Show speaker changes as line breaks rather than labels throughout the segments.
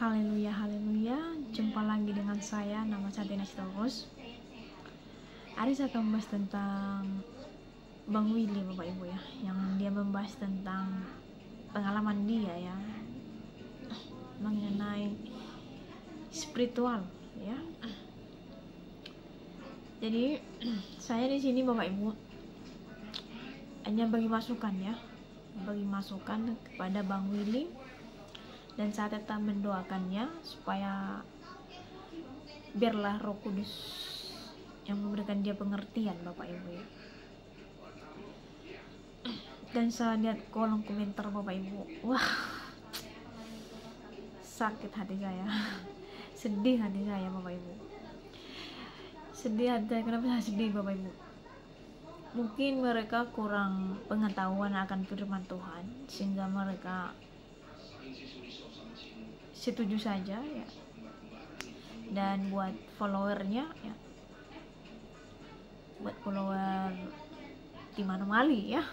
Haleluya, haleluya. Jumpa lagi dengan saya, nama saya Tina Sitorus. Hari saya akan membahas tentang Bang Willy, Bapak Ibu ya, yang dia membahas tentang pengalaman dia ya, mengenai spiritual ya. Jadi saya di sini Bapak Ibu hanya bagi masukan ya, bagi masukan kepada Bang Willy, dan saya tetap mendoakannya supaya biarlah Roh Kudus yang memberikan dia pengertian Bapak Ibu ya. Dan saya lihat kolom komentar Bapak Ibu, wah, sakit hati saya, sedih hati saya Bapak Ibu, sedih hati saya. Kenapa saya sedih Bapak Ibu? Mungkin mereka kurang pengetahuan akan firman Tuhan sehingga mereka setuju saja ya, dan buat followernya ya, buat follower di mana-mali ya.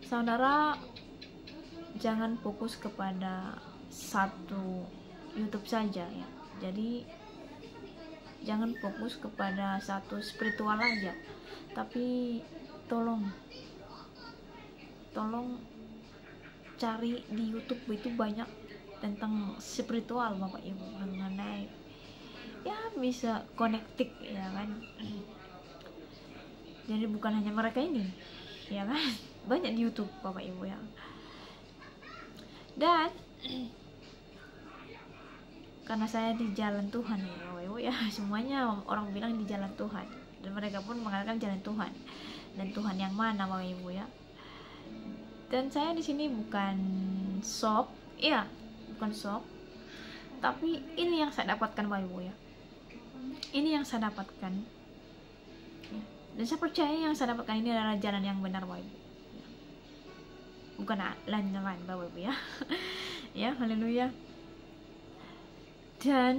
Saudara, jangan fokus kepada satu YouTube saja ya. Jadi jangan fokus kepada satu spiritual aja, tapi tolong cari di YouTube itu banyak tentang spiritual Bapak Ibu, mengenai ya bisa connecting ya kan. Jadi bukan hanya mereka ini ya kan, banyak di YouTube Bapak Ibu ya. Dan karena saya di jalan Tuhan ya Bapak Ibu ya, semuanya orang bilang di jalan Tuhan, dan mereka pun mengatakan jalan Tuhan, dan Tuhan yang mana Bapak Ibu ya. Dan saya di sini bukan sok, ya, bukan sok, tapi ini yang saya dapatkan Bapak Ibu ya. Ini yang saya dapatkan. Ya. Dan saya percaya yang saya dapatkan ini adalah jalan yang benar Bapak Ibu. Ya. Bukan lain-lain Bapak Ibu ya. Ya, haleluya. Dan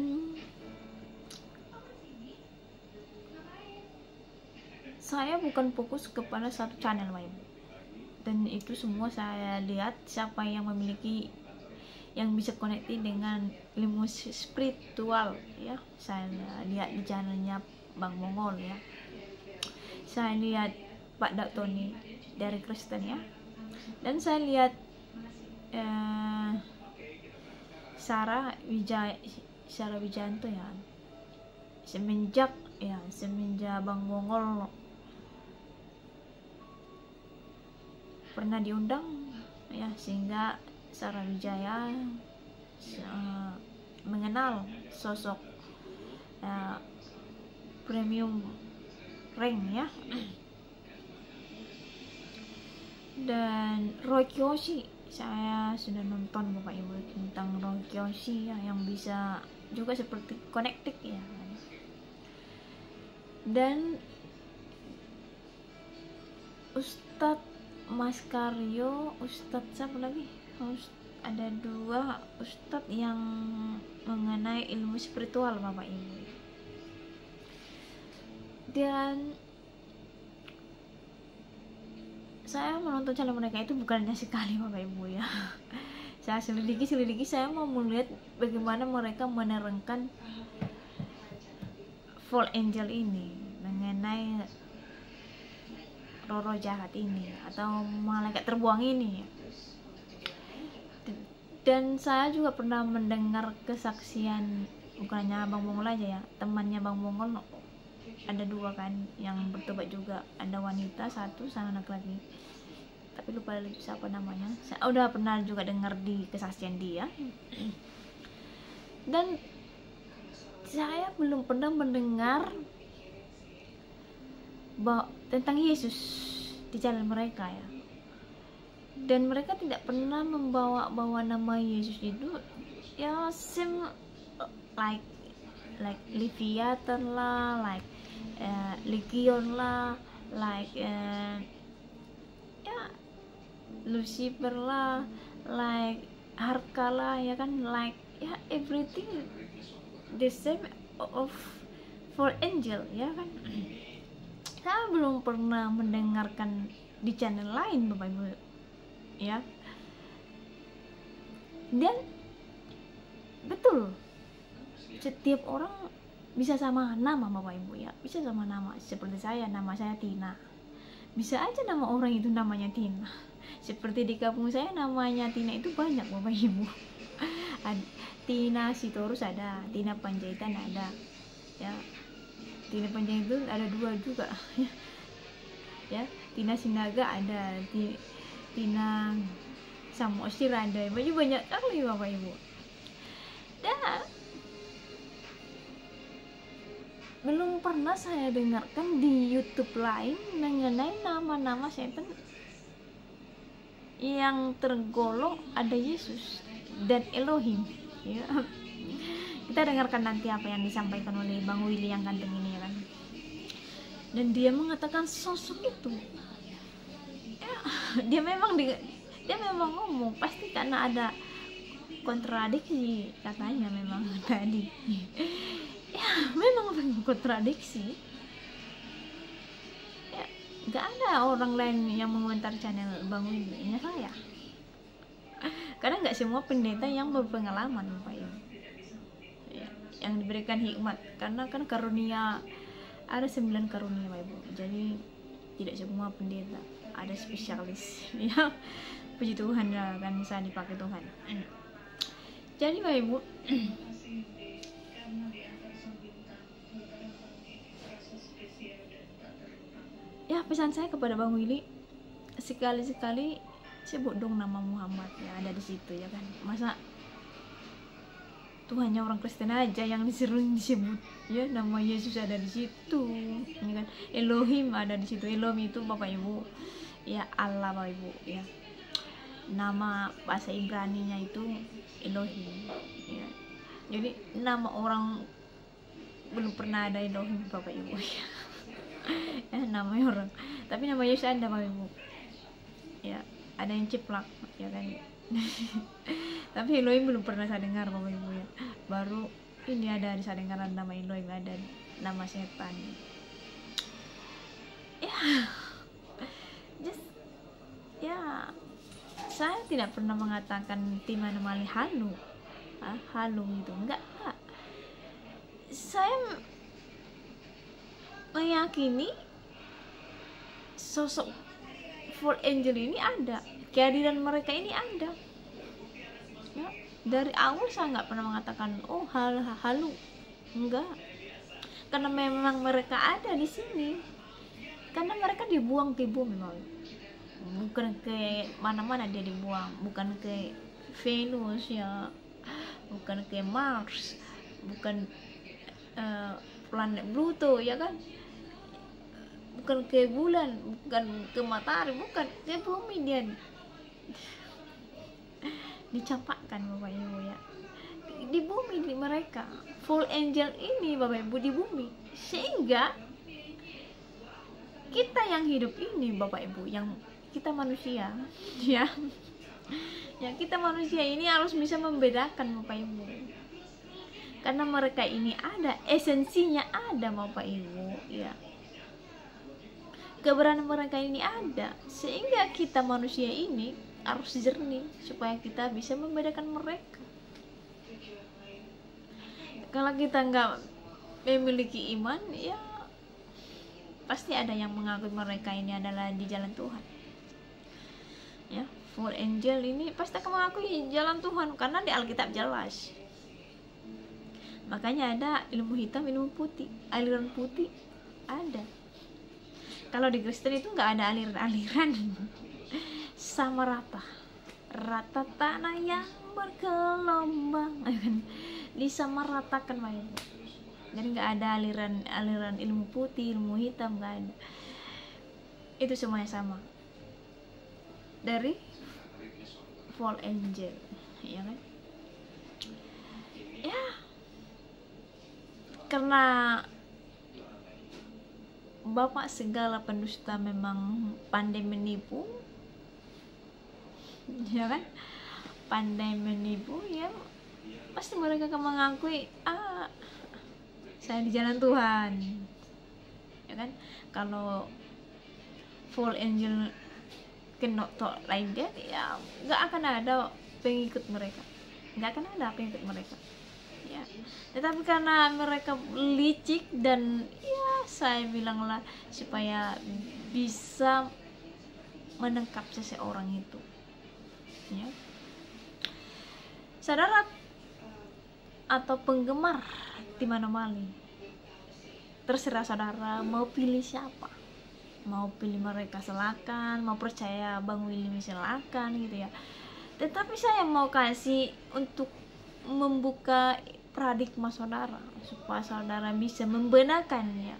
saya bukan fokus kepada satu channel Bapak Ibu. Dan itu semua saya lihat siapa yang memiliki, yang bisa koneksi dengan ilmu spiritual ya. Saya lihat di channelnya Bang Mongol ya, saya lihat Pak Dak Tony dari Kristen ya, dan saya lihat Sarah Wijanto ya. Semenjak Bang Mongol pernah diundang ya, sehingga Sarah Wijaya mengenal sosok premium rank ya. Dan Roy Kiyoshi, saya sudah nonton Bapak Ibu tentang Roy Kiyoshi ya, yang bisa juga seperti connected ya. Dan Ustadz Mas Karyo, Ustadz siapa lagi? Ada dua Ustadz yang mengenai ilmu spiritual Bapak Ibu. Dan saya menonton channel mereka itu bukannya sekali Bapak Ibu ya. Saya selidiki, saya mau melihat bagaimana mereka menerangkan Fall Angel ini, mengenai roh jahat ini atau malaikat terbuang ini. Dan saya juga pernah mendengar kesaksian, bukannya Bang Mongol aja ya, temannya Bang Mongol ada dua kan yang bertobat juga, ada wanita satu sama anak lagi, tapi lupa siapa namanya. Saya udah pernah juga dengar di kesaksian dia. Dan saya belum pernah mendengar tentang Yesus di channel mereka ya. Dan mereka tidak pernah membawa nama Yesus itu ya, like Leviathan lah, like Legion lah, like ya Lucifer lah, like Harka lah ya kan, like ya everything the same of for angel ya kan. Saya belum pernah mendengarkan di channel lain Bapak Ibu ya. Dan betul, setiap orang bisa sama nama Bapak Ibu ya, bisa sama nama. Seperti saya, nama saya Tina, bisa aja nama orang itu namanya Tina. Seperti di kampung saya namanya Tina itu banyak Bapak Ibu. Tina Sitorus ada, Tina Panjaitan ada ya, Tina Panjaitan ada 2 juga ya, Tina Sinaga ada, Tina Samosir ada, banyak kali Bapak Ibu. Dan belum pernah saya dengarkan di YouTube lain mengenai nama-nama setan yang tergolong ada Yesus dan Elohim ya. Kita dengarkan nanti apa yang disampaikan oleh Bang Willy yang ganteng ini ya kan. Dan dia mengatakan sosok itu ya, dia memang ngomong pasti karena ada kontradiksi katanya memang tadi ya, memang kontradiksi ya. Gak ada orang lain yang mengomentar channel Bang Willy, hanya saya. Karena nggak semua pendeta yang berpengalaman Bapak Ibu ya, yang diberikan hikmat, karena kan karunia ada 9 karunia Bapak Ibu, jadi tidak semua pendeta ada spesialis ya. Puji Tuhan ya kan, bisa dipakai Tuhan. Jadi Bapak Ibu ya, pesan saya kepada Bang Willy, sekali-sekali sebut dong nama Muhammad ya, ada di situ ya kan. Masa Tuhannya orang Kristen aja yang sering disebut ya, nama Yesus ada di situ ya kan, Elohim ada di situ. Elohim itu Bapak Ibu ya Allah Bapak Ibu ya, nama bahasa Ibraninya itu Elohim ya. Jadi nama orang belum pernah ada Elohim Bapak Ibu ya. Namanya orang, tapi nama Yesus ada Bapak Ibu ya, ada yang ciplak ya kan. Tapi Elohim belum pernah saya dengar Bapak Ibu ya, baru ini ada saya dengar nama Elohim, ada nama setan ya. Just ya, saya tidak pernah mengatakan Timana Mali halu gitu, enggak. Saya meyakini sosok Four Angel ini ada, kehadiran mereka ini ada ya. Dari awal saya nggak pernah mengatakan oh halu, enggak, karena memang mereka ada di sini, karena mereka dibuang ke bumi, bukan ke mana-mana dia dibuang, bukan ke Venus ya, bukan ke Mars, bukan planet Pluto ya kan, bukan ke bulan, bukan ke matahari, bukan ke bumi, dia dicampakkan Bapak Ibu ya, di bumi. Di mereka full angel ini Bapak Ibu di bumi, sehingga kita yang hidup ini Bapak Ibu, yang kita manusia ya, yang kita manusia ini harus bisa membedakan Bapak Ibu, karena mereka ini ada, esensinya ada Bapak Ibu ya, keberadaan mereka ini ada, sehingga kita manusia ini harus jernih supaya kita bisa membedakan mereka. Kalau kita nggak memiliki iman ya, pasti ada yang mengaku mereka ini adalah di jalan Tuhan ya. Full angel ini pasti akan mengakui jalan Tuhan, karena di Alkitab jelas. Makanya ada ilmu hitam, ilmu putih, aliran putih ada. Kalau di Kristen itu nggak ada aliran-aliran, sama rata tanah yang bergelombang disamaratakan Bapak Ibu. Jadi nggak ada aliran ilmu putih, ilmu hitam, nggak ada. Itu semuanya sama dari Fall Angel ya kan ya. Karena Bapak segala pendusta memang pandai menipu ya kan, pandai menipu ya, pasti mereka akan mengakui saya di jalan Tuhan ya kan. Kalau Full Angel kena tok lain dia ya nggak akan ada pengikut mereka, nggak akan ada pengikut mereka ya. Tetapi karena mereka licik dan ya saya bilanglah supaya bisa menangkap seseorang itu, ya. Saudara atau penggemar Tim Anomali, terserah saudara mau pilih siapa, mau pilih mereka silakan, mau percaya Bang Willy silakan gitu ya. Tetapi saya mau kasih untuk membuka paradigma saudara supaya saudara bisa membenarkannya.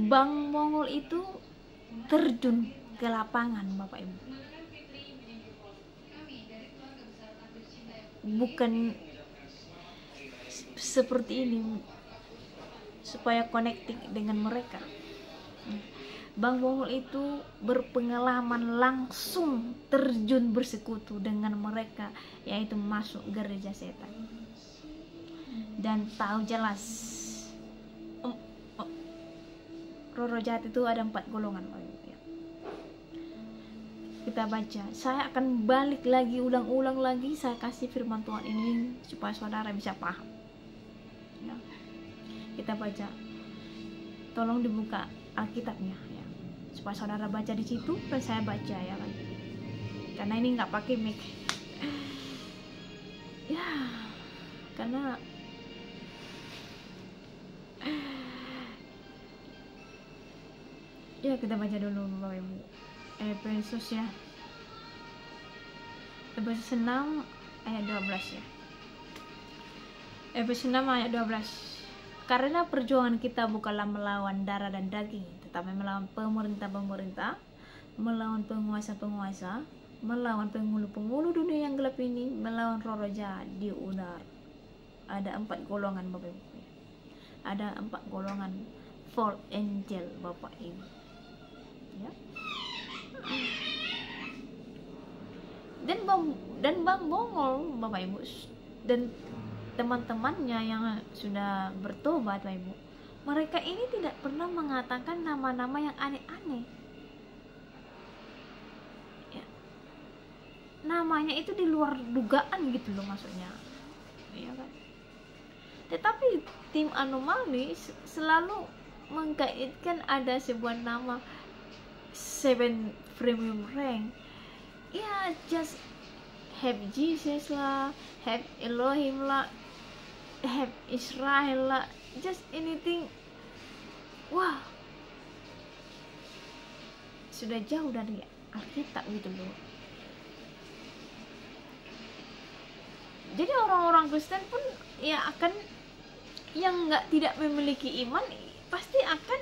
Bang Mongol itu terjun ke lapangan, Bapak Ibu, bukan seperti ini supaya connecting dengan mereka. Bang Mongol itu berpengalaman langsung terjun bersekutu dengan mereka, yaitu masuk gereja setan, dan tahu jelas roh jahat itu ada 4 golongan. Kita baca, saya akan balik lagi, ulang-ulang lagi, saya kasih firman Tuhan ini supaya saudara bisa paham ya. Kita baca, tolong dibuka Alkitabnya ya, supaya saudara baca di situ dan saya baca ya kan, karena ini nggak pakai mic ya, karena ya kita baca dulu Bapak Ibu. Efesus ya, Efesus 6 ayat 12 ya. Efesus 6 ayat 12. Karena perjuangan kita bukanlah melawan darah dan daging, tetapi melawan pemerintah-pemerintah, melawan penguasa-penguasa, melawan penghulu-penghulu dunia yang gelap ini, melawan roh jahat di udara. Ada 4 golongan Bapak Ibu. Ada 4 golongan fall angel Bapak Ibu. Ya. Dan Bang Mongol Bapak Ibu dan teman-temannya yang sudah bertobat Bapak Ibu, mereka ini tidak pernah mengatakan nama-nama yang aneh-aneh ya. Namanya itu di luar dugaan gitu loh maksudnya ya kan. Tetapi Tim Anomali selalu mengkaitkan ada sebuah nama 7 premium rank ya, just have Jesus lah, have Elohim lah, have Israel lah, just anything. Wah, sudah jauh dari Alkitab gitu loh. Jadi orang-orang Kristen pun ya akan, yang tidak memiliki iman pasti akan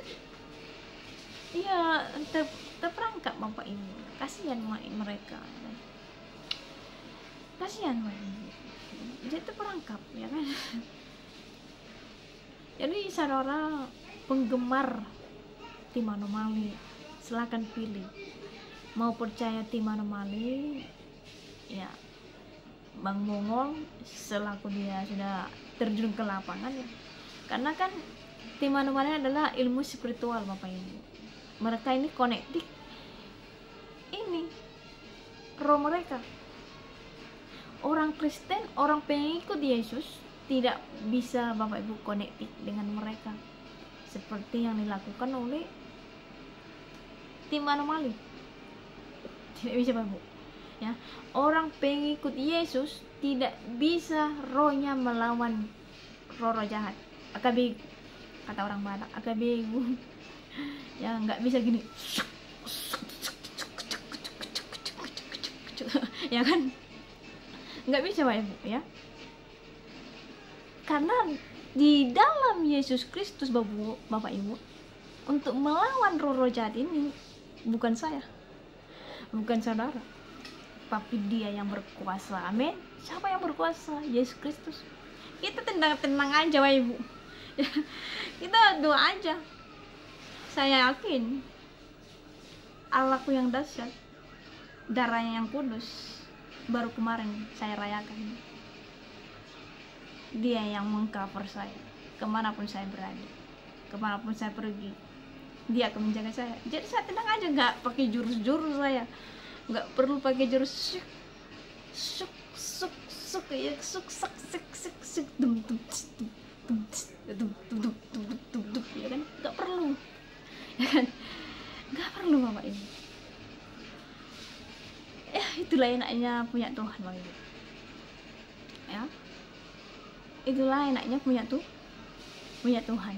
ya terperangkap Bapak Ibu. Kasihan mereka, kasihan jadi terperangkap ya kan. Jadi saudara penggemar Tim Anomali, silakan pilih, mau percaya Tim Anomali ya, Bang Mongol selaku dia sudah terjun ke lapangan ya. Karena kan Tim Anomali adalah ilmu spiritual Bapak Ibu. Mereka ini connecting ini roh mereka. Orang Kristen, orang pengikut Yesus tidak bisa Bapak Ibu connecting dengan mereka seperti yang dilakukan oleh Tim Anomali. Tidak bisa Bapak Ibu ya. Orang pengikut Yesus tidak bisa rohnya melawan roh jahat. AKB kata orang Batak, AKB ya, nggak bisa gini ya kan, nggak bisa Bapak Ibu ya. Karena di dalam Yesus Kristus Bapak Ibu, untuk melawan roh jahat ini bukan saya, bukan saudara, tapi Dia yang berkuasa. Amin. Siapa yang berkuasa? Yesus Kristus. Kita tenang aja Bapak Ibu. Kita doa aja. Saya yakin Allahku yang dahsyat, darahnya yang kudus, baru kemarin saya rayakan. Dia yang mengcover saya kemanapun saya berada, kemanapun saya pergi, Dia akan menjaga saya. Jadi saya tenang aja, nggak pakai jurus-jurus, saya nggak perlu pakai jurus suk ya, suk ya kan, nggak perlu, ya kan, nggak perlu Bapak Ibu. Ya itulah enaknya punya Tuhan Bapak Ibu, ya itulah enaknya punya Tuhan.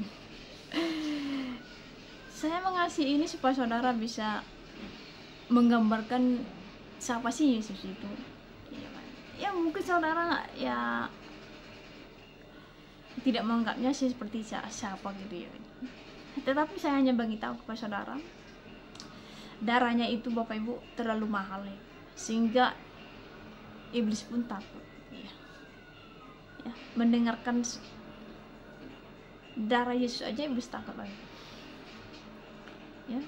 Saya mengasihi ini supaya saudara bisa menggambarkan siapa sih Yesus itu, ya kan? Ya mungkin saudara ya tidak menganggapnya sih seperti siapa gitu ya, tetapi saya hanya bagi tahu kepada saudara, darahnya itu Bapak Ibu terlalu mahal ya, sehingga iblis pun takut ya, ya mendengarkan darah Yesus aja iblis takut lagi ya.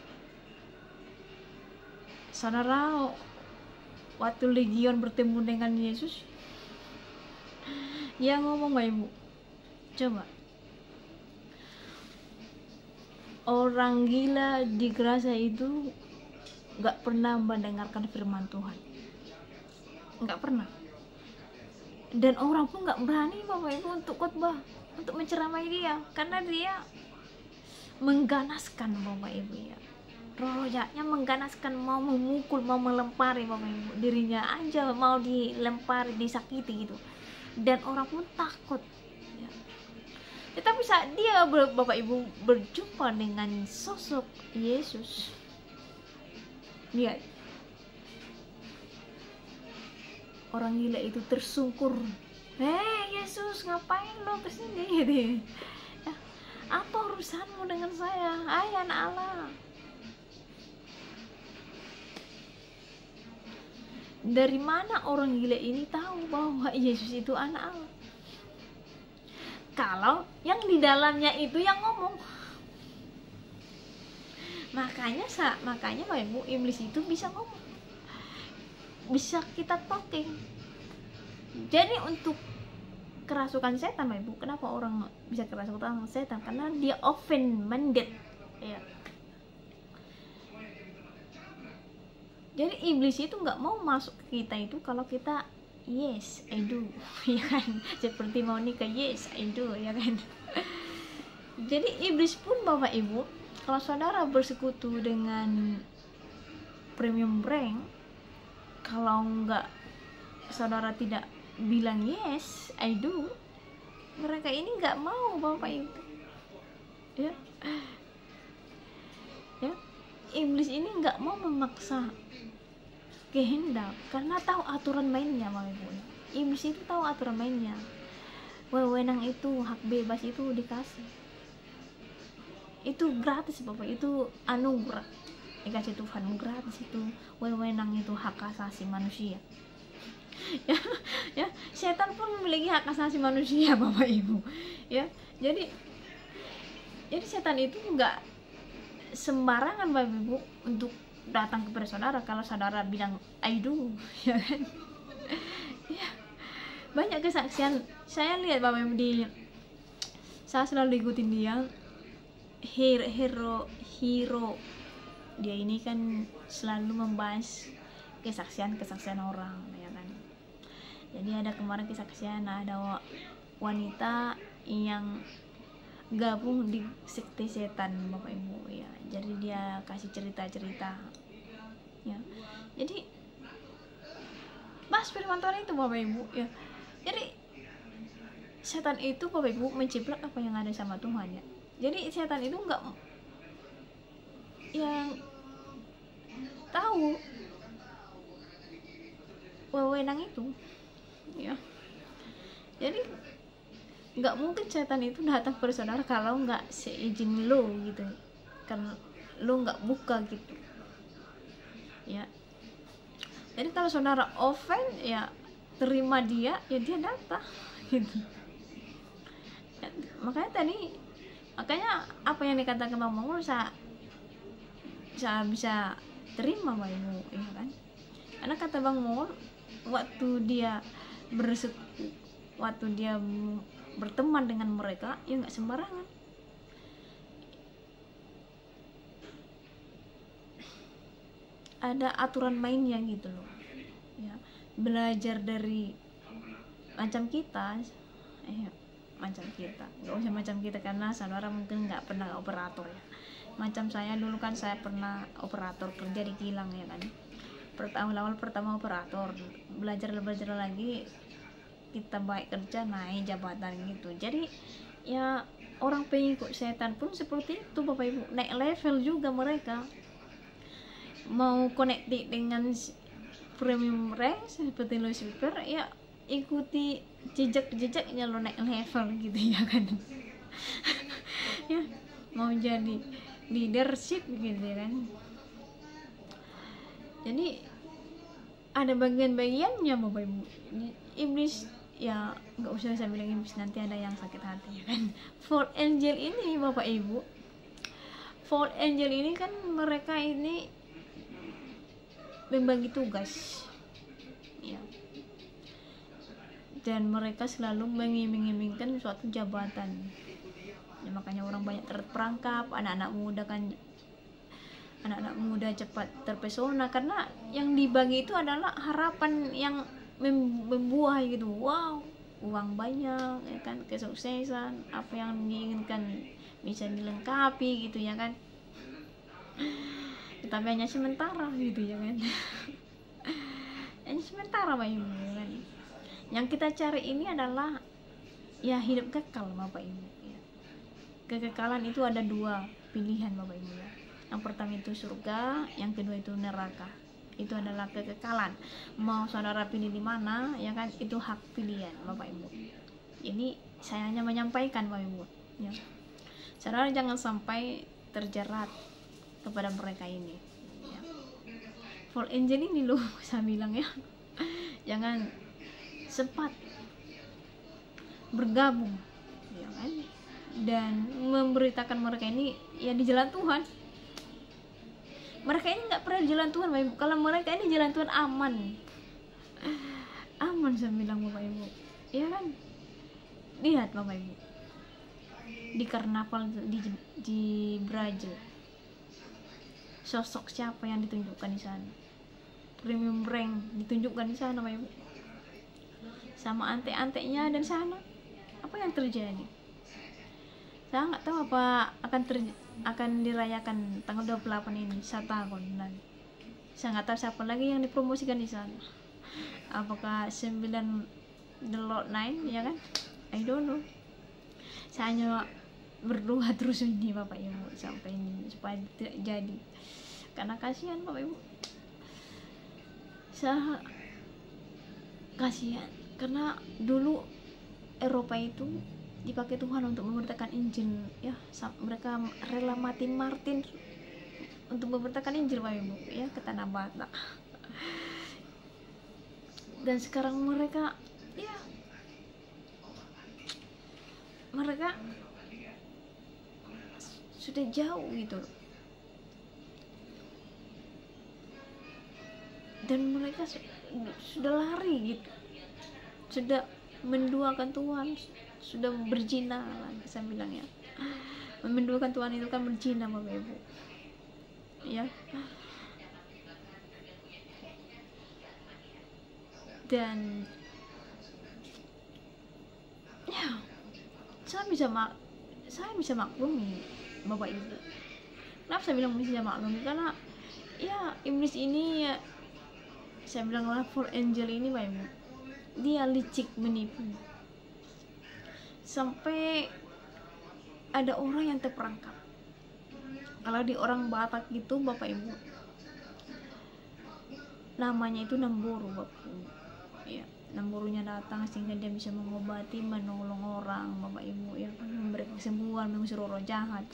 Saudara, waktu Legion bertemu dengan Yesus, dia ngomong Bapak Ibu, coba orang gila di Gerasa itu gak pernah mendengarkan firman Tuhan, gak pernah, dan orang pun gak berani Bapak Ibu untuk khotbah, untuk menceramai dia, karena dia mengganaskan Bapak Ibu ya, rohnya mengganaskan, mau memukul, mau melempari Bapak Ibu, dirinya aja mau dilempari, disakiti gitu, dan orang pun takut ya. Tetapi saat dia Bapak Ibu berjumpa dengan sosok Yesus, lihat, orang gila itu tersungkur, Yesus ngapain lo kesini gitu ya, apa urusanmu dengan saya, hai anak Allah. Dari mana orang gila ini tahu bahwa Yesus itu anak Allah? Kalau yang di dalamnya itu yang ngomong. Makanya Bapak Ibu, iblis itu bisa ngomong, bisa kita talking. Jadi untuk kerasukan setan Bapak Ibu, kenapa orang bisa kerasukan setan? Karena dia offended ya. Jadi iblis itu nggak mau masuk ke kita itu kalau kita yes I do ya kan, seperti mau nikah yes I do ya kan. Jadi iblis pun Bapak Ibu, kalau saudara bersekutu dengan premium brand, kalau nggak saudara tidak bilang yes I do, mereka ini nggak mau Bapak Ibu ya. Ya, iblis ini nggak mau memaksa kehendak, karena tahu aturan mainnya Bapak Ibu. Iblis itu tahu aturan mainnya, wewenang itu, hak bebas itu dikasih, itu gratis Bapak, itu anugerah dikasih Tuhan, gratis itu, wewenang itu hak asasi manusia ya, ya setan pun memiliki hak asasi manusia Bapak Ibu ya. Jadi setan itu nggak sembarangan Bapak Ibu untuk datang kepada saudara kalau saudara bilang I do ya kan. Ya, banyak kesaksian saya lihat Bapak Ibu, saya selalu ikutin dia, hero dia ini kan selalu membahas kesaksian orang ya kan. Jadi ada kemarin kesaksian, ada wanita yang gabung di sekte setan Bapak Ibu ya. Jadi dia kasih cerita ya. Jadi bahas firman Tuhan itu Bapak Ibu ya. Jadi setan itu Bapak Ibu menciplak apa yang ada sama Tuhan ya. Jadi setan itu enggak yang tahu wewenang itu ya. Jadi nggak mungkin setan itu datang ke saudara kalau nggak seizin lo gitu, kan lo nggak buka gitu ya. Jadi kalau saudara offend ya, terima dia ya, dia datang gitu ya. Makanya apa yang dikatakan Bang Mongol saya bisa terima Bang Ibu ya kan, karena kata Bang Mongol waktu dia berteman dengan mereka ya nggak sembarangan. Ada aturan mainnya gitu loh ya. Belajar dari macam kita macam kita, nggak usah macam kita karena saudara mungkin nggak pernah operator ya. Macam saya dulu kan, saya pernah operator kerja di kilang ya kan. Awal pertama operator, belajar lagi, kita baik kerja naik jabatan gitu. Jadi ya orang pengikut setan pun seperti itu Bapak Ibu, naik level juga mereka, mau connected dengan premium rank seperti Lucifer ya, ikuti jejak-jejaknya lo naik level gitu ya kan. Ya mau jadi leadership gitu ya kan. Jadi ada bagian-bagiannya Bapak Ibu. Iblis ya nggak usah saya bilang iblis, nanti ada yang sakit hati ya kan. Fall angel ini Bapak Ibu, fall angel ini kan mereka ini membagi tugas ya, dan mereka selalu mengiming-imingkan suatu jabatan ya, makanya orang banyak terperangkap. Anak-anak muda cepat terpesona karena yang dibagi itu adalah harapan yang membuah gitu. Wow, uang banyak ya kan, kesuksesan, apa yang diinginkan bisa dilengkapi gitu ya kan, tetapi hanya sementara gitu ya kan. Hanya sementara Bapak Ibu ya kan. Yang kita cari ini adalah ya hidup kekal Bapak Ibu ya. Kekekalan itu ada dua pilihan Bapak Ibu ya. Yang pertama itu surga, yang kedua itu neraka. Itu adalah kekekalan. Mau saudara pilih di mana ya kan, itu hak pilihan Bapak Ibu. Ini saya hanya menyampaikan Bapak Ibu ya. Saudara jangan sampai terjerat kepada mereka ini ya. Fall angel ini loh saya bilang ya, jangan sempat bergabung ya kan, dan memberitakan mereka ini ya di jalan Tuhan. Mereka ini nggak pernah di jalan Tuhan Bapak Ibu. Kalau mereka ini jalan Tuhan aman saya bilang Bapak Ibu ya kan. Lihat Bapak Ibu di karnaval di Brazil, sosok siapa yang ditunjukkan di sana? Premium rank ditunjukkan di sana Bapak Ibu, sama ante-antenya dan sana. Apa yang terjadi? Saya nggak tahu apa akan dirayakan tanggal 28 ini, 1 tahun lagi. Saya nggak tahu siapa lagi yang dipromosikan di sana. Apakah 9 The Lord 9 ya kan? I don't know. Saya hanya berdoa terus ini Bapak Ibu sampai ini supaya tidak jadi, karena kasihan Bapak Ibu. Saya kasihan karena dulu Eropa itu dipakai Tuhan untuk memberitakan Injil ya. Mereka rela mati martir untuk memberitakan Injil Bapak Ibu ya, ke tanah Batak. Dan sekarang mereka sudah jauh gitu, dan mereka sudah lari gitu, sudah menduakan Tuhan, sudah berzina lah saya bilang ya. Menduakan Tuhan itu kan berzina Bapak Ibu ya. Dan ya saya bisa maklumi Bapak Ibu. Kenapa saya bilang bisa maklumi? Karena ya iblis ini ya, saya bilang lah, for angel ini Bapak Ibu, dia licik menipu sampai ada orang yang terperangkap. Kalau di orang Batak itu Bapak Ibu, namanya itu Namburu Bapak Ibu ya. Namburunya datang sehingga dia bisa mengobati, menolong orang Bapak Ibu ya, memberi kesembuhan, mengusir roh jahat.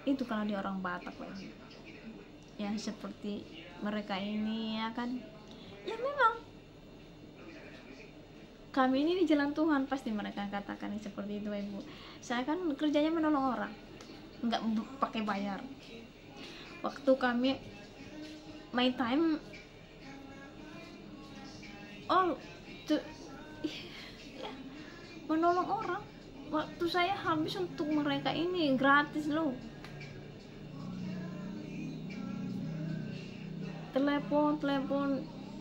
Itu kalau di orang Batak Bapak Ibu yang seperti mereka ini ya kan. Ya memang kami ini di jalan Tuhan, pasti mereka katakan seperti itu Ibu. Saya kan kerjanya menolong orang, nggak pakai bayar. Waktu kami my time menolong orang, waktu saya habis untuk mereka ini gratis loh. Telepon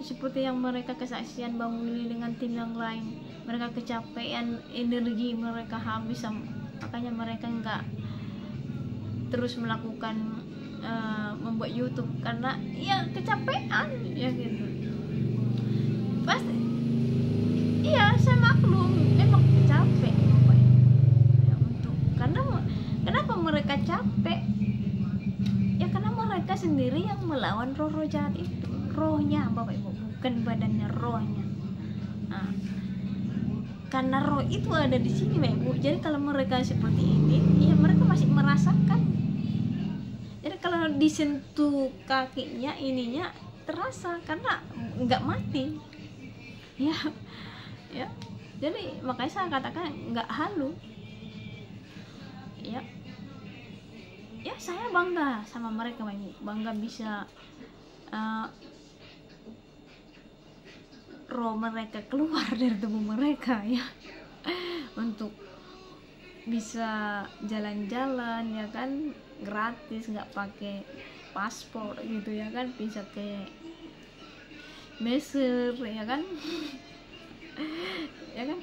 seperti yang mereka kesaksian Bang Willy dengan tim yang lain, mereka kecapean, energi mereka habis, makanya mereka nggak terus melakukan membuat YouTube karena ya kecapean ya gitu. Pasti iya, saya maklum memang capek Bapak Ibu ya, untuk karena kenapa mereka capek ya, karena mereka sendiri yang melawan roh-roh jahat itu, rohnya Bapak Ibu, bukan badannya, rohnya. Nah, karena roh itu ada di sini Bapak Ibu, jadi kalau mereka seperti ini ya mereka masih merasakan. Jadi kalau disentuh kakinya, ininya terasa karena nggak mati ya, ya. Jadi makanya saya katakan nggak halu ya. Ya saya bangga sama mereka, bangga bisa roh mereka keluar dari tubuh mereka ya, untuk bisa jalan-jalan ya kan, gratis, nggak pakai paspor gitu ya kan, bisa ke Mesir ya kan ya kan,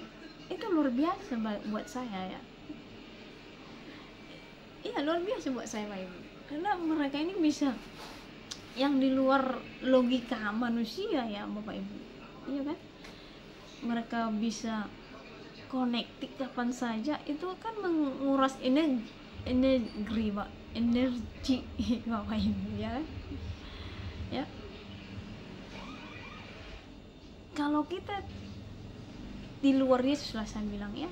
itu luar biasa buat saya ya. Iya, luar biasa buat saya Pak Ibu, karena mereka ini bisa yang di luar logika manusia ya Bapak Ibu, iya kan, mereka bisa connected kapan saja, itu kan menguras energi Bapak Ibu ya kan? Ya, kalau kita di luar Yesus lah saya bilang ya,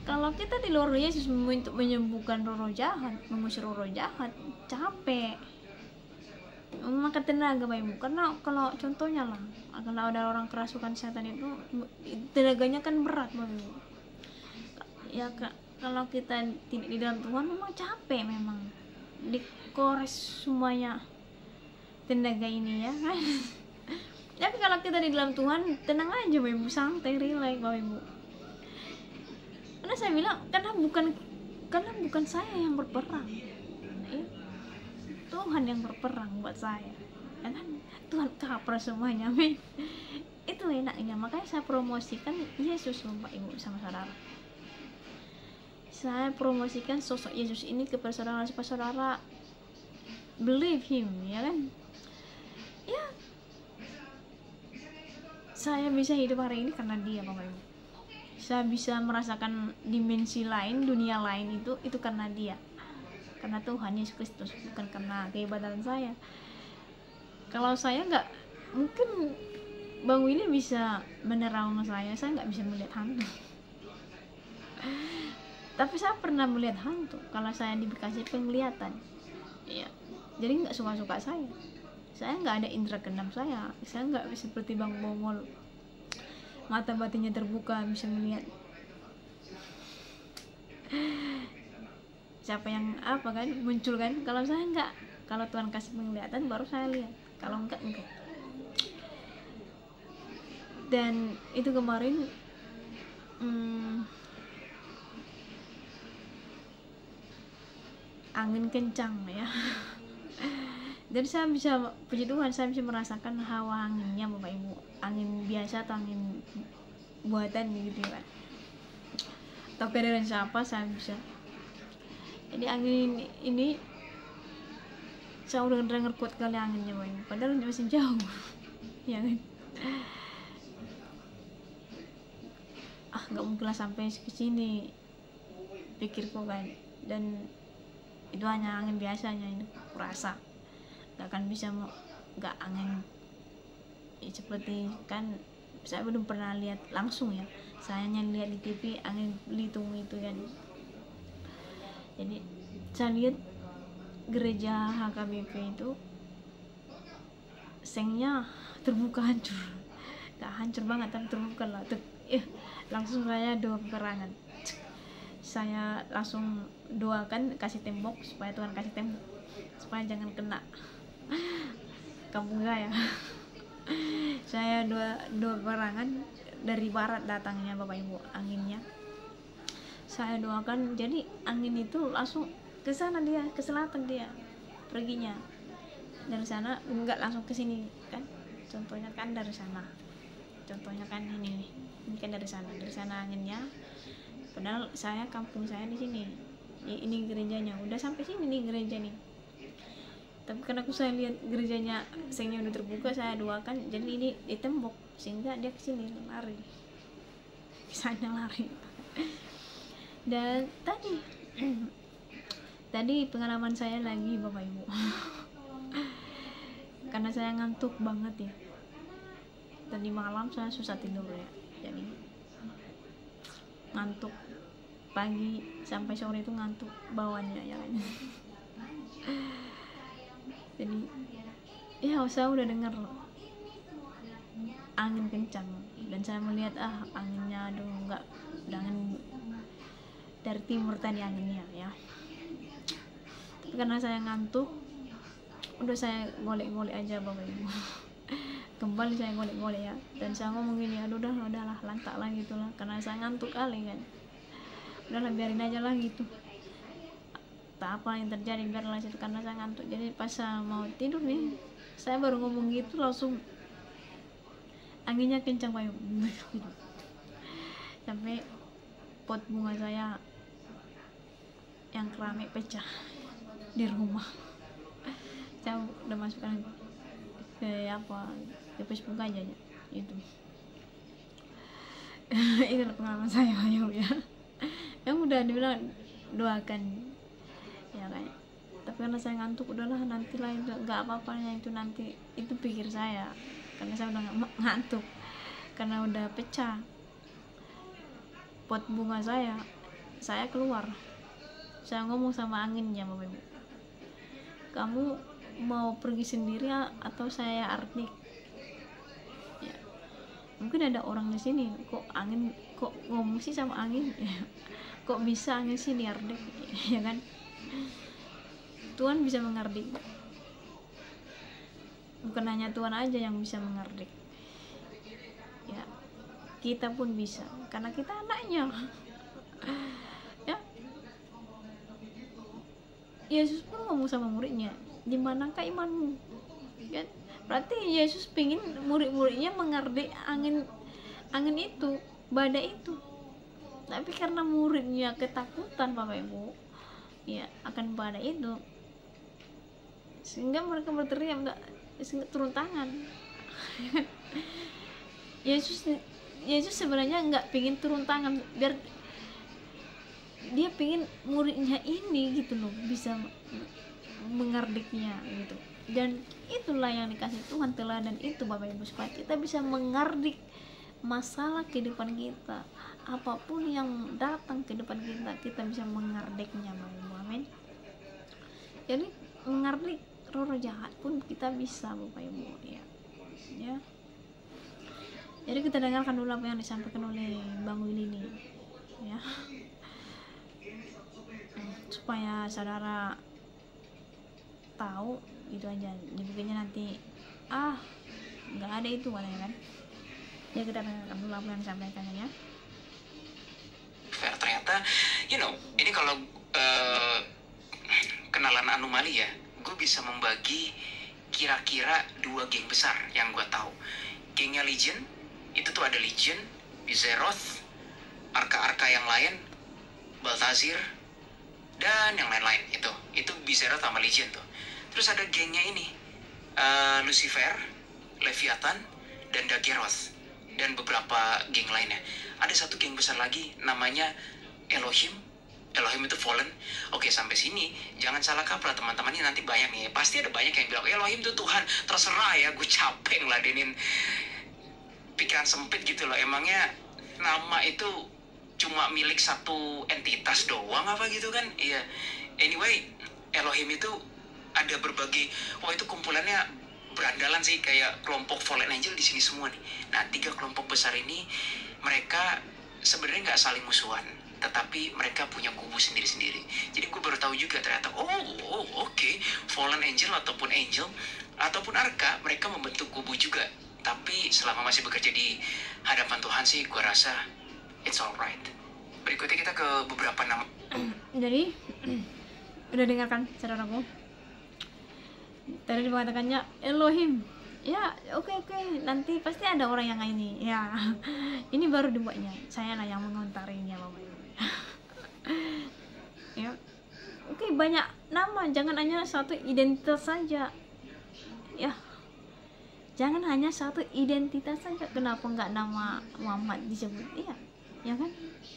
kalau kita di luar Yesus untuk menyembuhkan roh jahat, mengusir roh jahat, capek, memakan tenaga Bapak Ibu. Karena kalau contohnya lah, kalau ada orang kerasukan setan itu tenaganya kan berat Bapak Ibu ya, kalau kita tidak di dalam Tuhan memang capek, memang dikores semuanya tenaga ini ya kan. Tapi kalau kita di dalam Tuhan tenang aja Bapak Ibu, santai, relax Bapak Ibu. Karena saya bilang karena bukan saya yang berperang ya, Tuhan yang berperang buat saya ya kan, Tuhan cover semuanya men. Itu enaknya, makanya saya promosikan Yesus Bapak Ibu sama saudara. Saya promosikan sosok Yesus ini kepada saudara supaya saudara believe him ya kan ya. Saya bisa hidup hari ini karena dia Bapak Ibu. Saya bisa merasakan dimensi lain, dunia lain, itu karena dia, karena Tuhan Yesus Kristus, bukan karena kehebatan saya. Kalau saya nggak, mungkin Bang Willy bisa menerang saya nggak bisa melihat hantu. Tapi saya pernah melihat hantu kalau saya dikasih penglihatan ya. Jadi nggak suka-suka saya nggak ada indera keenam, saya nggak seperti Bang Bongol, mata batinnya terbuka bisa melihat siapa yang apa kan muncul kan. Kalau saya enggak, kalau Tuhan kasih penglihatan baru saya lihat, kalau enggak. Dan itu kemarin angin kencang ya. Dan saya bisa, puji Tuhan, saya bisa merasakan hawa anginnya Bapak Ibu, angin biasa atau angin buatan gitu ya, atau keadaan siapa saya bisa. Jadi angin ini saya udah denger kuat kali anginnya Bapak Ibu, padahal masih jauh ya kan. Nggak mungkin lah sampai ke sini pikirku kan, dan itu hanya angin biasanya, ini kurasa nggak akan bisa, nggak angin ya, seperti kan saya belum pernah lihat langsung ya, saya hanya lihat di TV angin Belitung itu kan. Jadi saya lihat gereja HKBP itu sengnya terbuka hancur, nggak hancur banget tapi terbuka lah, langsung saya doa peperangan, saya langsung doakan kasih tembok supaya Tuhan kasih tembok supaya jangan kena kampung saya. Saya dua peperangan dari barat datangnya Bapak Ibu anginnya, saya doakan, jadi angin itu langsung ke sana, dia ke selatan dia perginya, dari sana enggak langsung ke sini kan, contohnya kan dari sana, contohnya kan ini kan dari sana anginnya, padahal saya kampung saya di sini, ini gerejanya udah sampai sini nih gereja nih, tapi karena saya lihat gerejanya sengnya udah terbuka, saya doakan jadi ini di tembok sehingga dia kesini lari ke sana lari. Dan tadi pengalaman saya lagi Bapak Ibu karena saya ngantuk banget ya, tadi malam saya susah tidur ya, jadi ngantuk pagi sampai sore itu ngantuk bawaannya ya kan. Jadi ya saya udah dengar angin kencang dan saya melihat anginnya udah angin dari timur tadi anginnya ya, tapi karena saya ngantuk udah saya golek-golek aja Bapak Ibu. Kembali saya golek-golek ya, dan saya ngomong gini, udahlah lantak lah gitulah, karena saya ngantuk kali kan, udahlah biarin aja lah gitu, tak apa yang terjadi biarlah situ, karena saya ngantuk. Jadi pas saya mau tidur nih, saya baru ngomong gitu langsung anginnya kencang Bapak Ibu, sampai pot bunga saya yang keramik pecah di rumah. Saya udah masukkan ke Facebook aja ya, itu itu pengalaman saya ya. Yang udah dibilang doakan ya kan, tapi karena saya ngantuk, udahlah nantilah itu nggak apa-apanya itu nanti, itu pikir saya, karena saya udah ngantuk, karena udah pecah pot bunga saya keluar, saya ngomong sama anginnya, Bapak Ibu, kamu mau pergi sendiri atau saya artik ya, mungkin ada orang di sini, kok ngomong sih sama angin ya, kok bisa angin sih diartik ya kan. Tuhan bisa mengardik, bukan hanya Tuhan aja yang bisa mengardik ya, kita pun bisa karena kita anaknya ya. Yesus pun ngomong sama muridnya, di manakah imanmu kan, berarti Yesus pingin murid-muridnya mengardik angin itu, badai itu, tapi karena muridnya ketakutan Bapak Ibu ya akan badai itu, sehingga mereka berteriak sehingga turun tangan. Yesus sebenarnya nggak pingin turun tangan, biar dia pingin muridnya ini gitu loh bisa mengardiknya gitu, dan itulah yang dikasih Tuhan, teladan itu Bapak Ibu, supaya kita bisa mengardik masalah kehidupan kita, apapun yang datang ke depan kita bisa mengardiknya Bapak Ibu, amin. Jadi mengardik roh jahat pun kita bisa Bapak Ibu ya. Jadi kita dengarkan dulu apa yang disampaikan oleh Bang Willy ini ya, supaya saudara tahu gitu aja, dibukanya nanti nggak ada itu katanya kan. Ya kita dengarkan dulu apa yang disampaikan ya.
Ternyata ini kalau kenalan anomali ya, gue bisa membagi kira-kira 2 geng besar yang gue tahu. Gengnya Legion itu tuh ada Legion, Bizeroth, arka-arka yang lain, Baltazir, dan yang lain-lain. Itu Bizeroth sama Legion tuh. Terus ada gengnya ini, Lucifer, Leviathan, dan Dageroth, dan beberapa geng lainnya. Ada satu geng besar lagi namanya Elohim itu fallen. Oke, sampai sini jangan salah kaprah teman-teman, ini nanti banyak nih, pasti ada banyak yang bilang Elohim itu Tuhan. Terserah ya, gue capek ngeladenin pikiran sempit gitu loh. Emangnya nama itu cuma milik satu entitas doang apa gitu kan? Iya. Anyway, Elohim itu ada berbagai, itu kumpulannya berandalan sih, kayak kelompok fallen angel di sini semua nih. Nah, 3 kelompok besar ini mereka sebenarnya nggak saling musuhan, tetapi mereka punya kubu sendiri-sendiri. Jadi gue baru tahu juga ternyata oke, fallen angel ataupun arka mereka membentuk kubu juga. Tapi selama masih bekerja di hadapan Tuhan sih gue rasa it's alright. Berikutnya kita ke beberapa nama.
Jadi udah dengarkan saudaraku, tadi mengatakannya Elohim Ya, oke, nanti pasti ada orang yang ini ya. Ini baru dibuatnya, saya lah yang mengontarinya Bapak Ibu. Ya, oke, banyak nama, jangan hanya satu identitas saja ya, jangan hanya satu identitas saja. Kenapa nggak nama Muhammad disebut? Iya ya kan,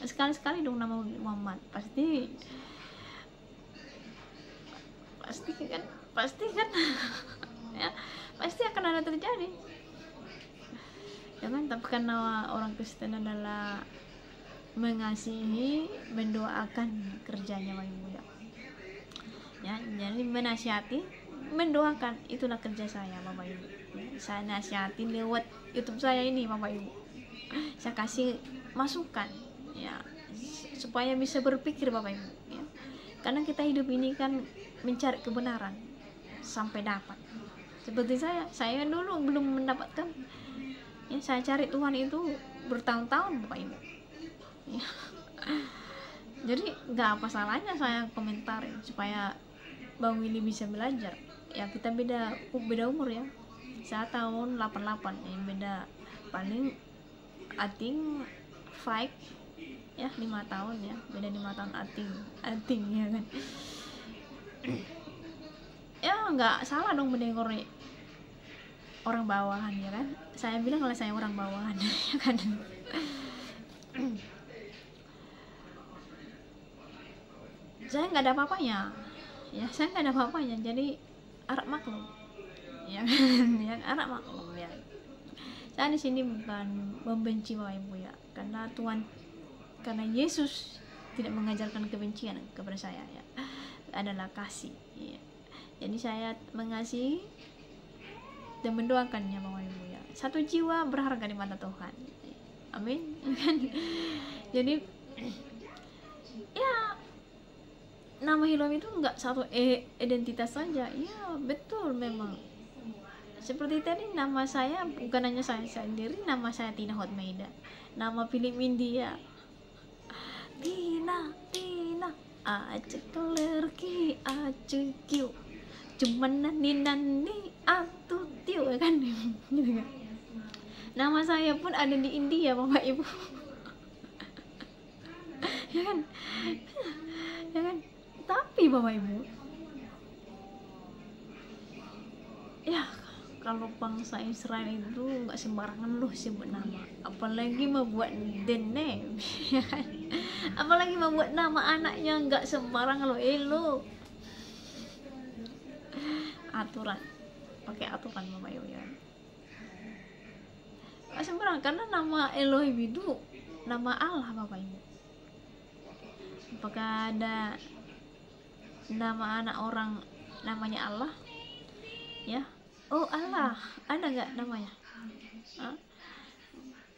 sekali-sekali dong nama Muhammad. Pasti kan ya, pasti akan ada terjadi ya kan. Tapi karena orang Kristen adalah mengasihi, mendoakan kerjanya Bapak Ibu ya, jadi menasihati, mendoakan, itulah kerja saya Bapak Ibu ya. Saya nasihati lewat YouTube saya ini Bapak Ibu, saya kasih masukan ya, supaya bisa berpikir Bapak Ibu ya. Karena kita hidup ini kan mencari kebenaran sampai dapat. Seperti saya dulu belum mendapatkan ya, saya cari Tuhan itu bertahun-tahun Bapak Ibu ya. Jadi nggak apa salahnya saya komentarin supaya Bang Willy bisa belajar ya. Kita beda umur ya, saya tahun 88 ya, beda paling ating 5 ya, 5 tahun ya, beda 5 tahun ating ya kan. Ya nggak salah dong mendengar orang bawahan ya kan. Saya bilang kalau saya orang bawahan ya kan. Saya nggak ada apa-apanya ya, saya nggak ada apa-apanya, jadi harap maklum ya kan. Ya, harap maklum ya. Saya di sini bukan membenci Bapak Ibu ya, karena karena Yesus tidak mengajarkan kebencian kepada saya ya, adalah kasih ya. Jadi saya mengasihi dan mendoakannya Bapak Ibu ya. Satu jiwa berharga di mata Tuhan, amin. Jadi ya, nama Hilom itu nggak satu identitas saja ya, betul memang. Seperti tadi nama saya bukan hanya saya sendiri, nama saya Tina Hotmaida, nama film India Tina acek kelerki acek kiu cuman nani atu tiu kan. Gitu kan. Nama saya pun ada di India Bapak Ibu. Ya kan, ya kan. Tapi Bapak Ibu ya, kalau bangsa Israel itu nggak sembarangan loh sebut nama, apalagi membuat the name ya kan? Apalagi membuat nama anaknya nggak sembarangan loh, aturan, pakai aturan Bapak Ibu ya, nggak sembarangan. Karena nama Elohim itu nama Allah Bapak Ibu. Apakah ada nama anak orang namanya Allah ya? Oh Allah, ada nggak namanya? Hah?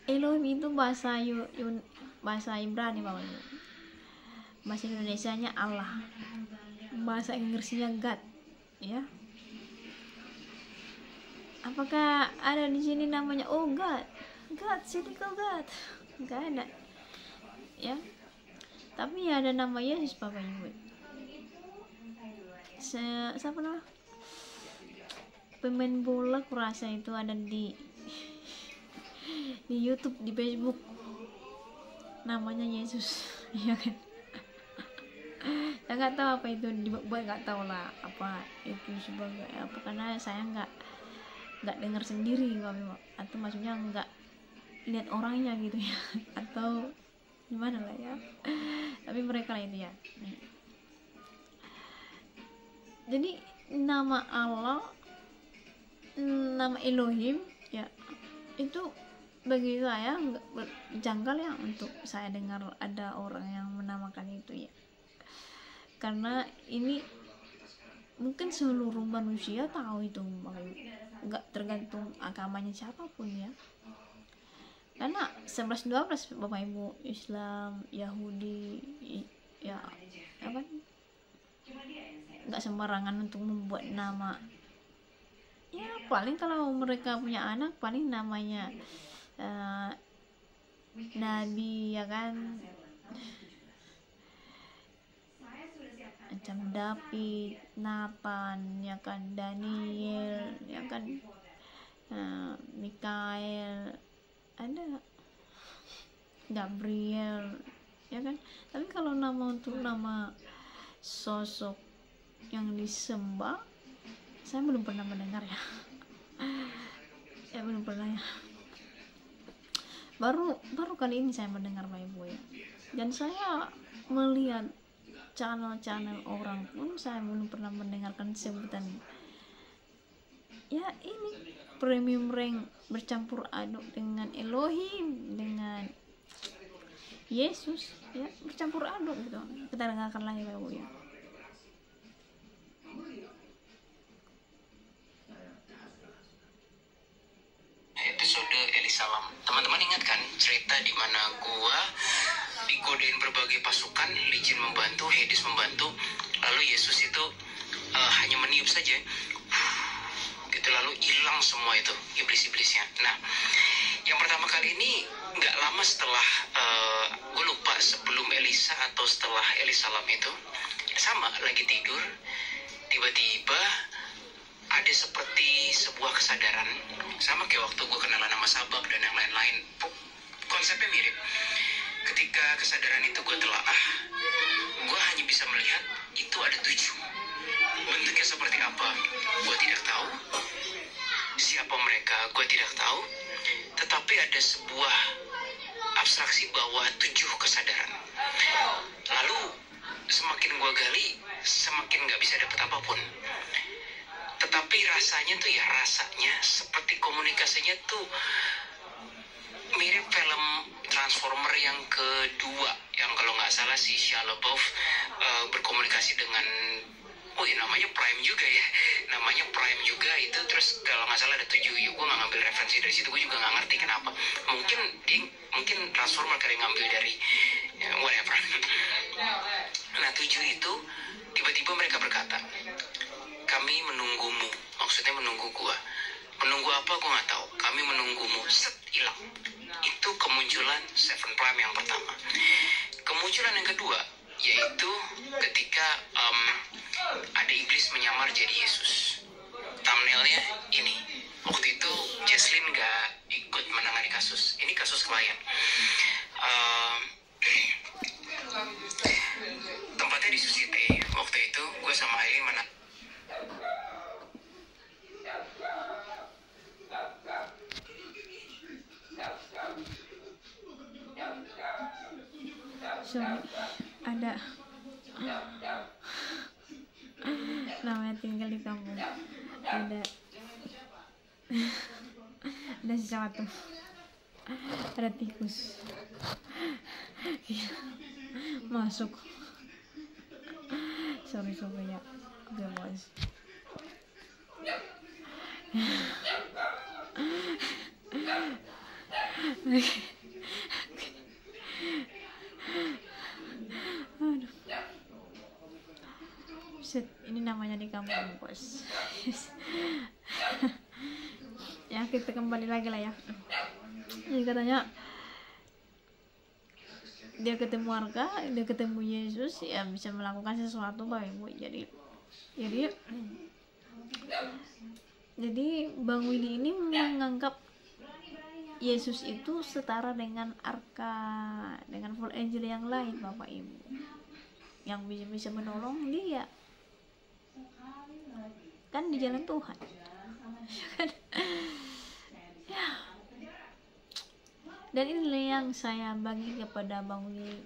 Elohim itu bahasa bahasa Ibrani Bapak Ibu. Bahasa Indonesianya Allah, bahasa Inggrisnya God ya. Apakah ada di sini namanya God, Cynical God? Nggak ada ya. Tapi ya ada nama Yesus Bapak Ibu. Siapa nama pemain bola kurasa itu ada di YouTube, di Facebook, namanya Yesus ya kan. Saya nggak tahu apa itu dibuat, nggak tahu lah apa itu sebagai apa, karena saya nggak dengar sendiri Bapak, atau maksudnya nggak lihat orangnya gitu ya, atau gimana lah ya. Tapi mereka lah itu ya. Jadi nama Allah, nama Elohim ya, itu bagi saya nggak janggal ya untuk saya dengar ada orang yang menamakan itu ya. Karena ini mungkin seluruh manusia tahu itu, nggak tergantung agamanya siapapun ya. Karena 11-12 Bapak Ibu, Islam, Yahudi ya apa, nggak sembarangan untuk membuat nama ya. Paling kalau mereka punya anak paling namanya Nabi ya kan, macam David, Nathan ya kan, Daniel ya kan. Mikael, ada Gabriel, ya kan. Tapi kalau nama untuk nama sosok yang disembah, saya belum pernah mendengar ya. Ya belum pernah ya. Baru kali ini saya mendengar Bapak Ibu ya. Dan saya melihat channel-channel orang pun saya belum pernah mendengarkan sebutan ya ini premium rank bercampur aduk dengan Elohim, dengan Yesus, ya bercampur aduk gitu. Kita dengarkan lagi Bapak Ibu ya.
Episode Elisalam. Teman-teman ingat kan cerita di mana gua digodain berbagai pasukan, Legion membantu, Hades membantu, lalu Yesus itu hanya meniup saja, gitu, lalu hilang semua itu iblis-iblisnya. Nah, yang pertama kali ini nggak lama setelah gue lupa sebelum Elisa atau setelah Elisalam itu, sama lagi tidur, tiba-tiba ada seperti sebuah kesadaran, sama kayak waktu gue kenalan sama Sabak dan yang lain-lain, konsepnya mirip. Ketika kesadaran itu gue telaah, gue hanya bisa melihat itu ada 7. Bentuknya seperti apa, gue tidak tahu. Siapa mereka, gue tidak tahu. Tetapi ada sebuah abstraksi bahwa 7 kesadaran. Lalu semakin gue gali, semakin gak bisa dapet apapun. Tetapi rasanya tuh ya, rasanya seperti komunikasinya tuh mirip film Transformer yang kedua, yang kalau nggak salah si Shia LaBeouf berkomunikasi dengan, namanya Prime juga ya, namanya Prime juga itu. Terus kalau nggak salah ada 7, gue nggak ngambil referensi dari situ, gue juga nggak ngerti kenapa. Mungkin Transformer kali ngambil dari whatever. Nah 7 itu tiba-tiba mereka berkata, kami menunggumu, maksudnya menunggu gua. Menunggu apa gua nggak tahu. Kami menunggumu. Set, hilang. Itu kemunculan Seven Prime yang pertama. Kemunculan yang kedua yaitu ketika ada iblis menyamar jadi Yesus. Thumbnailnya ini. Waktu itu Jesslyn nggak ikut menangani kasus. Ini kasus klien. Tempatnya di Susite. Waktu itu gue sama Aileen mana.
Sorry, ada namanya tinggal di kampung, ada sesuatu, ada tikus masuk. Sorry ya, oke bos. Aduh. Set, ini namanya di kampung bos. Ya kita kembali lagi lah ya. Jadi katanya dia ketemu Arka, dia ketemu Yesus, ya bisa melakukan sesuatu Bapak Ibu. Jadi Bang Willy ini menganggap Yesus itu setara dengan Arka, dengan Full Angel yang lain Bapak Ibu, yang bisa menolong dia kan di jalan Tuhan. Ya. Dan ini yang saya bagi kepada Bang Willy.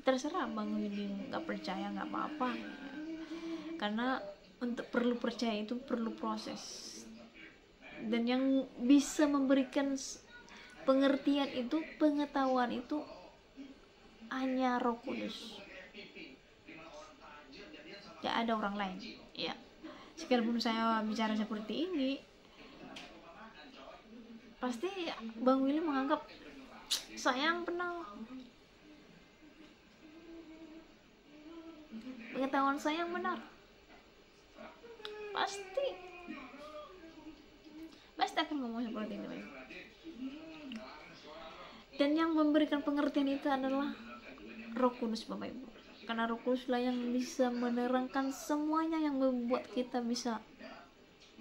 Terserah Bang Willy nggak percaya, nggak apa-apa, karena untuk perlu percaya itu perlu proses, dan yang bisa memberikan pengertian itu, pengetahuan itu hanya Roh Kudus, tidak ada orang lain ya. Sekalipun saya bicara seperti ini, pasti Bang Willy menganggap saya yang benar, pengetahuan saya yang benar, pasti akan ngomong seperti itu. Dan yang memberikan pengertian itu adalah Roh Kudus Bapak Ibu, karena Roh Kudus lah yang bisa menerangkan semuanya, yang membuat kita bisa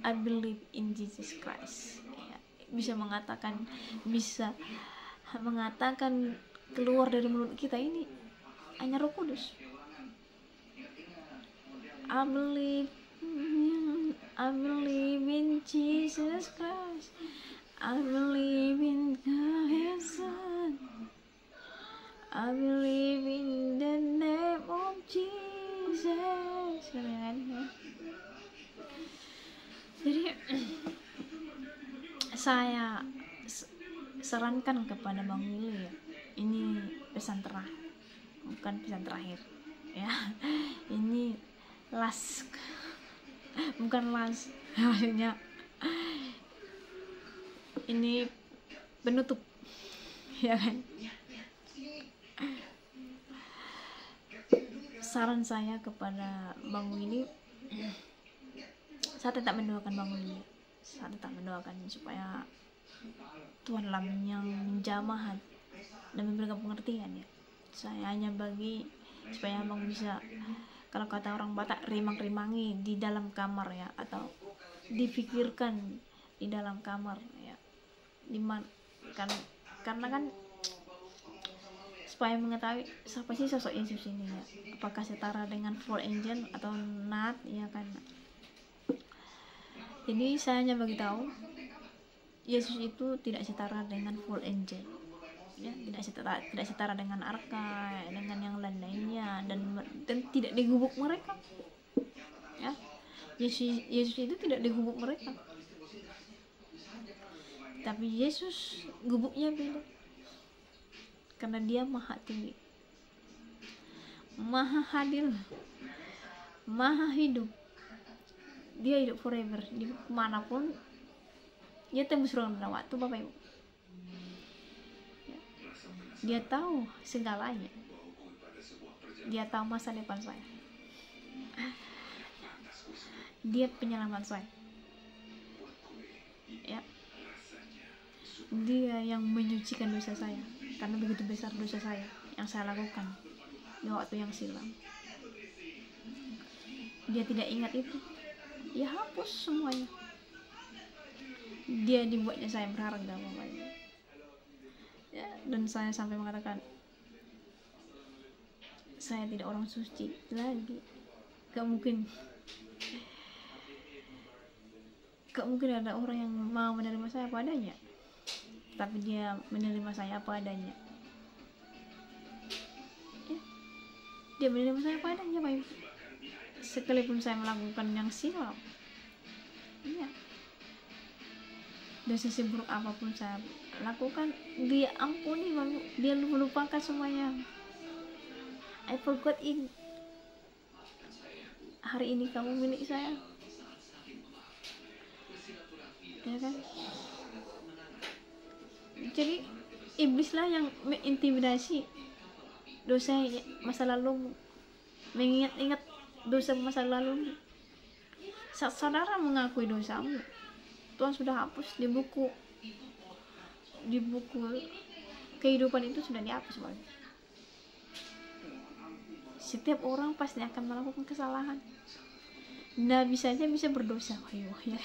I believe in Jesus Christ, ya, bisa mengatakan keluar dari mulut kita ini hanya Roh Kudus. I believe in Jesus Christ, I believe in His Son, I believe in the name of Jesus. Jadi saya sarankan kepada Bang Willy ya, ini pesan terakhir, bukan pesan terakhir ya, ini last, bukan last, maksudnya ini penutup ya kan. Saran saya kepada Bang Willy, saya tetap mendoakan Bang Willy, saya tetap mendoakan supaya Tuhan yang menjamah hati dan memberikan pengertian ya. Saya hanya bagi supaya Abang bisa, kalau kata orang Batak, rimang-rimangi di dalam kamar ya, atau difikirkan di dalam kamar ya, karena kan supaya mengetahui siapa sih sosok Yesus ini ya, apakah setara dengan full angel atau not ya kan. Jadi saya hanya bagi tahu Yesus itu tidak setara dengan full angel ya, tidak setara dengan arka, dengan yang lain-lainnya, dan tidak digubuk mereka ya. Yesus itu tidak digubuk mereka, tapi Yesus gubuknya beda, karena dia maha tinggi, maha hadir, maha hidup. Dia hidup forever, di manapun dia tembus ruang dan waktu, Bapak Ibu ya. Dia tahu segalanya, dia tahu masa depan saya, dia penyelamat saya ya. Dia yang menyucikan dosa saya, karena begitu besar dosa saya yang saya lakukan di waktu yang silam. Dia tidak ingat itu, dia hapus semuanya. Dia dibuatnya saya berharga, Bapak Ibu ya. Dan saya sampai mengatakan saya tidak orang suci lagi, gak mungkin ada orang yang mau menerima saya apa adanya, tapi dia menerima saya apa adanya ya. Dia menerima saya apa adanya, Bapak Ibu, sekalipun saya melakukan yang silap ya, dosa seburuk apapun saya lakukan, dia ampuni, dia melupakan semuanya. I forgot it. Hari ini kamu milik saya ya kan. Jadi iblislah yang mengintimidasi dosa masa lalu, mengingat-ingat dosa masa lalu. Saat saudara mengakui dosamu, Tuhan sudah hapus di buku kehidupan, itu sudah dihapus, Bapak. Setiap orang pasti akan melakukan kesalahan. Nabi saja bisa berdosa, ya.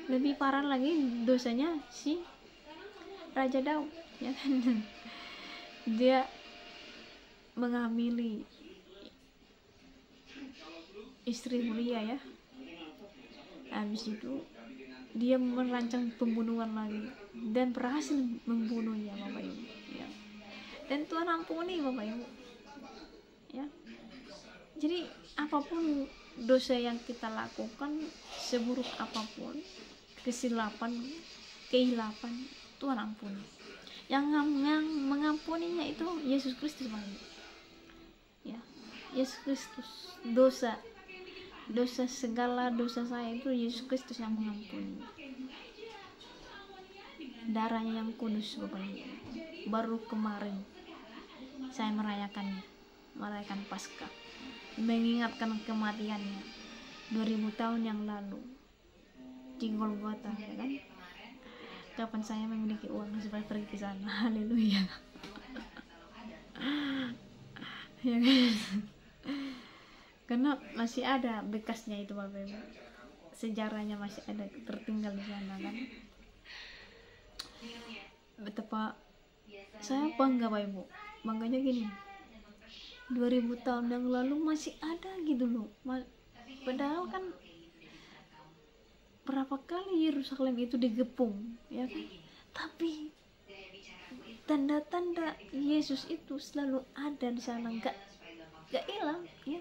Lebih parah lagi dosanya si Raja Daud ya kan. Dia menghamili istri Uria ya. Habis itu dia merancang pembunuhan lagi dan berhasil membunuhnya, Bapak Ibu ya. Dan Tuhan ampuni, Bapak Ibu ya. Jadi apapun dosa yang kita lakukan, seburuk apapun, kesilapan, kehilapan, Tuhan ampuni. Yang mengampuninya itu Yesus Kristus, Bapak Ibu ya. Yesus Kristus. Dosa segala dosa saya itu Yesus Kristus yang mengampuni. Darahnya yang kudus, Bapak Ibu. Baru kemarin saya merayakan Paskah, mengingatkan kematiannya 2000 tahun yang lalu di Golgota ya kan. Kapan saya memiliki uang supaya pergi ke sana? Haleluya ya kan? Karena masih ada bekasnya itu, Bapak Ibu. sejarahnya masih ada tertinggal di sana kan. Betapa saya bangga Pak Ibu, bangganya gini, 2000 tahun yang lalu masih ada gitu loh. Padahal kan berapa kali Yerusalem itu digepung ya kan, tapi tanda-tanda Yesus itu selalu ada di sana, nggak hilang ya.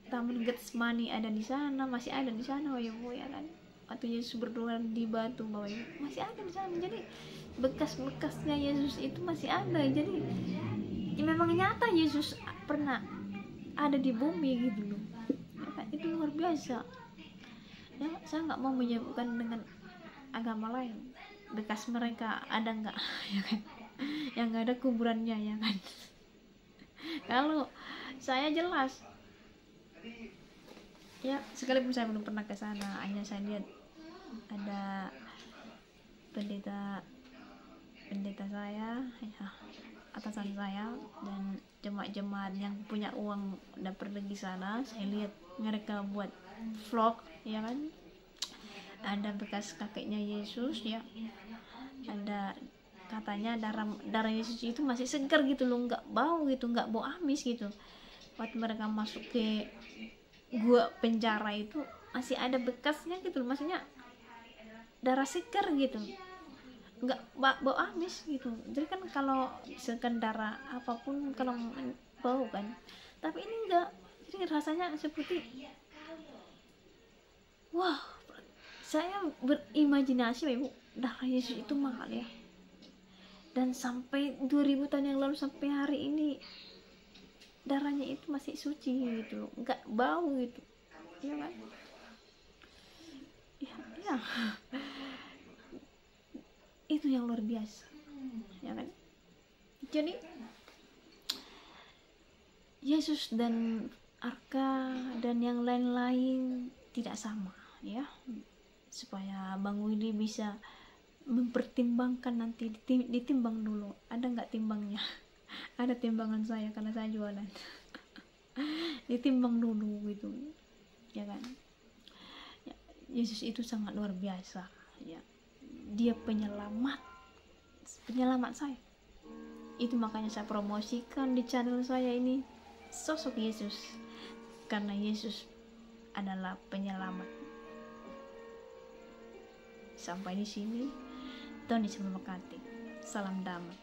Taman Getsemani ada di sana, masih ada di sana Bapak Ibu ya kan. Waktu Yesus berdoa di batu Bapak Ibu, masih ada di sana. Jadi bekas-bekasnya Yesus itu masih ada. Jadi ya memang nyata Yesus pernah ada di bumi gitu loh ya kan? Itu luar biasa ya. Saya nggak mau menyebutkan dengan agama lain, bekas mereka ada nggak ya kan, yang nggak ada kuburannya ya kan. Kalau saya jelas ya, sekalipun saya belum pernah ke sana, hanya saya lihat ada pendeta saya ya, atasan saya, dan jemaat-jemaat yang punya uang udah pergi sana. Saya lihat mereka buat vlog ya kan, ada bekas kakeknya Yesus ya, ada katanya darah Yesus itu masih segar gitu loh, nggak bau gitu, nggak bau amis gitu. Waktu mereka masuk ke gua penjara itu masih ada bekasnya gitu loh, maksudnya darah segar gitu, nggak bau amis gitu. Jadi kan kalau misalkan darah apapun kalau bau kan, tapi ini enggak. Jadi rasanya seperti wah, saya berimajinasi Ibu, darah Yesus itu mahal ya, dan sampai 2000 tahun yang lalu sampai hari ini darahnya itu masih suci gitu loh, nggak bau gitu ya kan ya. Itu yang luar biasa ya kan. Jadi Yesus dan Arka dan yang lain-lain tidak sama ya, supaya Bang Willy bisa mempertimbangkan nanti, ditimbang dulu, ada nggak timbangnya. Ada timbangan saya karena saya jualan. Ditimbang dulu gitu ya kan ya. Yesus itu sangat luar biasa ya, dia penyelamat saya. Itu makanya saya promosikan di channel saya ini sosok Yesus, karena Yesus adalah penyelamat. Sampai di sini, Tuhan Yesus memberkati. Salam damai.